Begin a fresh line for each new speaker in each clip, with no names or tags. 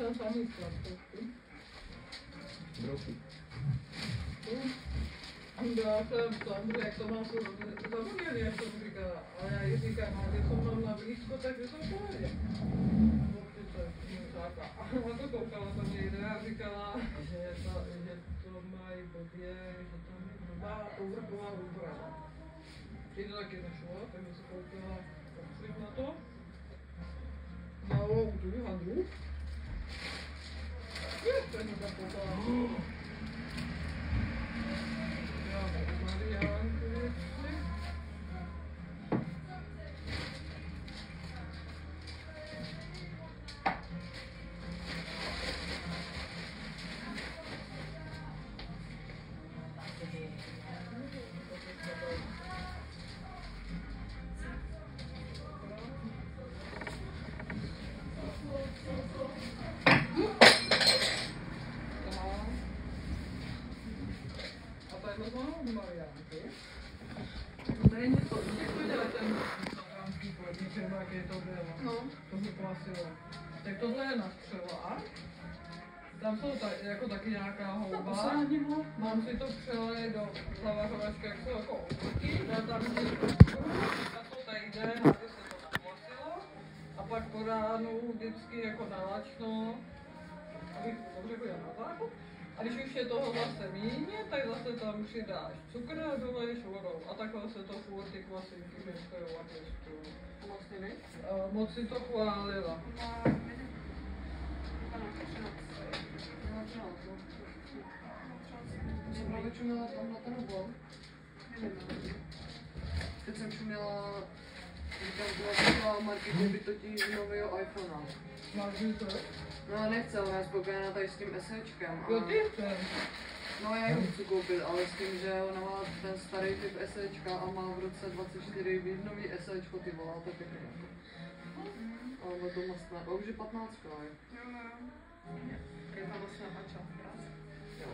tam samý sladkosti.
Brouky.
Já jsem samozřejmě, jak to mám zapomněli, jak jsem říkala. Ale já jí říkám, že jsou mám na blízko, takže jsou v pohodě. A ona to koukala tam někde a říkala, že to mají blbě, že tam je blbá povrchová úprava. Ty to taky nešlo, takže se koukala na to. Na loutu hadu. Jak to mi tam koukala? Tak tohle je na střelách. Tam jsou jako taky nějaká houba. Mám si to přelej do zavařovačky, jak jsou jako okurky. Dám tam si na to tajde, aby se to nakvasilo. A pak po ránu vždycky jako nalačno, abych dobře chodila na zákup. A když už je toho zase míně, tak zase tam přidáš cukr a doleješ vodou. A takhle se to furt ty kvasinky pěstují a pěstují. Moc si to chválila.
Jsem vyčuměla tam na ten oblak. Teď jsem čuměla, říkám, byla marketing by totiž nového iPhonea.
Máš to?
No já nechci, ale já spokojená tady s tím SEčkem.
Jo, ty chceš.
No já ji chci koupit, ale s tím, že ona má ten starý typ SEčka a má v roce 24 být nový SEčko, ty volá, to je pěkný. Ale to mastné, a už je 15, jo.
Jo. Je tam vlastně napačal v práci.
Jo.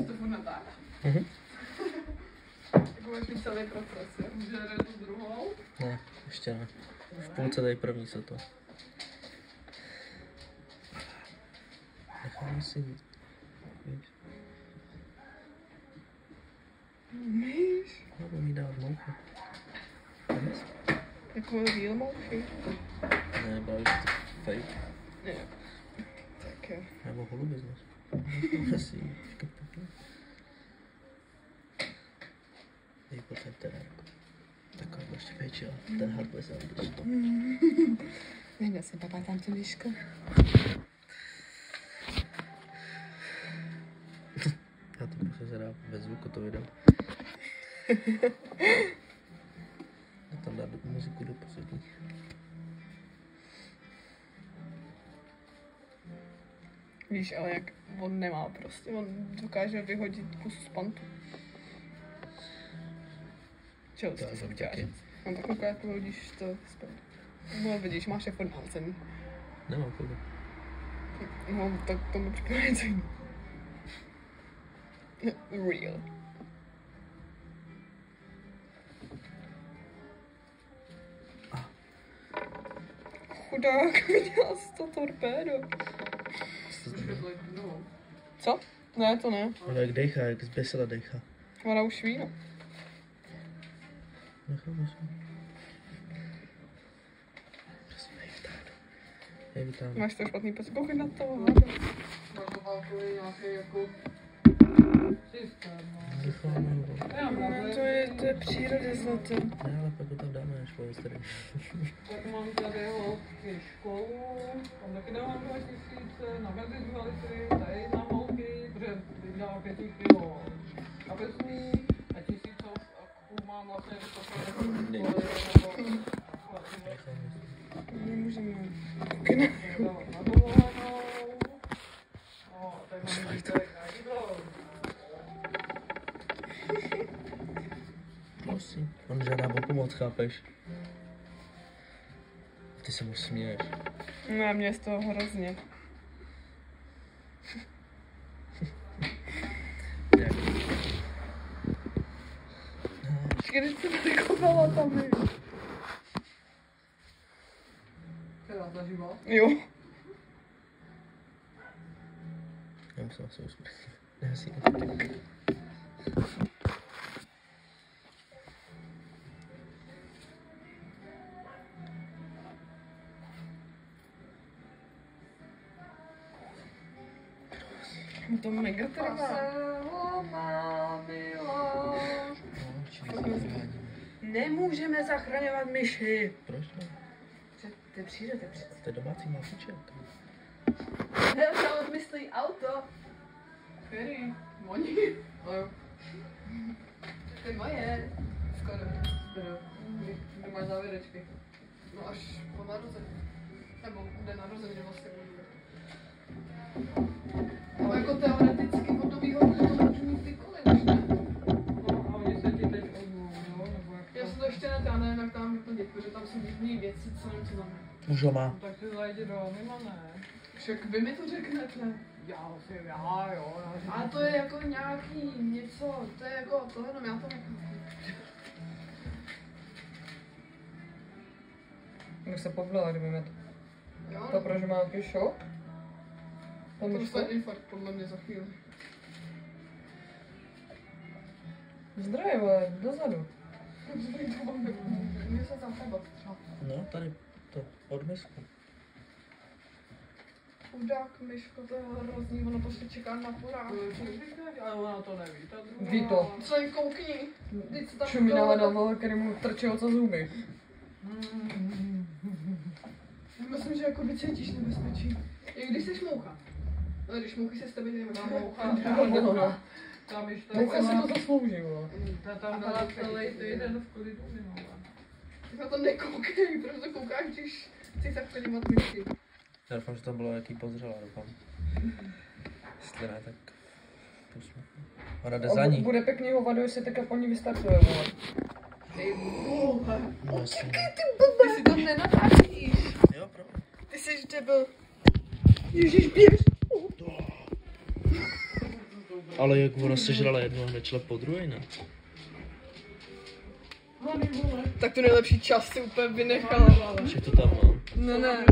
To furt natáhne. Tak budeš mít celý proces, jo?
Žere tu druhou.
Ne, ještě ne. V půlce tady první se to. Necháme si víc. Víš?
Umíš?
Nebo mi dát mouchy. Víš?
Jako real mouchy?
Ne, bavíš to fake.
Ne. Tak jo.
Nebo holubizmus. Necháme si jí škrtnout. Dej potom teda jako. Taková ještě větší, ale ten had bude se vám to.
Neměl jsem papá tam tu výšku.
Já to musím zadát ve zvuku to video. A tam dát muziku do poslední.
Víš, ale jak on nemá prostě, on dokáže vyhodit kus z pantu. Čeho
To
ty
já
se
jsem
chtěla
taky.
říct? No tak jak vyhodíš to z pantu. No vidíš, máš je furt nálcený.
Nemám kolik.
No tak to mi připadá něco jiného. Real. Chudák, viděla jsi to torpédo. Co? Ne, to ne.
Ale jak dejchá, jak zběsila dejchá.
Ona už ví, no.
Necháme si. Prosím, hej, vytáhnu.
Máš to špatný pes, koukej na to.
Máš to válkový nějaký jako...
Systém, no.
Necháme ho.
No, to je příroda zlato.
Ne, ale pak ho tam dáme, až pojď tady.
Tak mám tady holky školu, tam taky dávám 2000, na benzín 2 litry, tady na holky, protože vydávám 5 kilo kapesní a 1000 a mám vlastně
Nemůžeme. Koukej na
to.
moc, chápeš? Ty se mu směješ.
No, mě z toho hrozně.
Jak?
Když jsem takovala tam, je.
Teda zažívá.
Jo.
Já musím se usmět. Já si
To mega trvá. Nemůžeme zachraňovat myši.
Proč ne?
Ty přijdete přece.
To je domácí masiček.
Tam myslí auto.
Který? Oni? No jo.
To je moje.
Skoro. Kdy máš závěrečky? No až po narození. Nebo den narození vlastně bude. No jako teoreticky od novýho roku to můžu mít kdykoliv, ne?
No a oni se ti teď odmluví, jo? Nebo jak
Já se to ještě já nevím, jak tam vyplnit, protože tam jsou divný věci, co nevím, co znamená.
Už ho má.
No, tak si zajdi do mimo, ne?
Však vy mi to řeknete.
Já, jo.
A to je jako nějaký něco, to je jako to jenom já to nechápu.
Bych se pobila, kdyby mě to.
Jo,
To proč má nějaký šok?
to dostane infarkt podle mě za chvíli.
Zdravě, vole, dozadu.
Mě se tam chlebat třeba.
No, tady to od misku.
Chudák myško, to je hrozný, ono prostě čeká na porák.
Ale ona to neví, ta druhá.
Ví to.
Co jen koukni, teď se tam
Čumí nahledal, vole, který mu trčí oca zuby.
Já myslím, že jako cítíš nebezpečí. I když jsi moucha. No, když mouchy se s tebe nejde
Ta moucha, tam ještě
Moucha si to zaslouží, vole.
ta tam byla celý týden v klidu minula.
Tak na to nekoukej, protože to koukáš, když chci zachraňovat myšky.
Já doufám, že tam bylo jaký pozřela, doufám. Jestli ne, tak... Pusme. Ona jde za ní.
Bude pěkný hovado, jestli teďka po ní vystartuje, vole.
Ty vole.
No, jasně.
Ty si to nenatáčíš.
Jo, pro.
Ty jsi debil. Ježíš, běž.
Ale jak ona sežrala jedno hned šla po druhé, ne?
Tak tu nejlepší čas si úplně vynechala.
Že to tam mám.
Ne.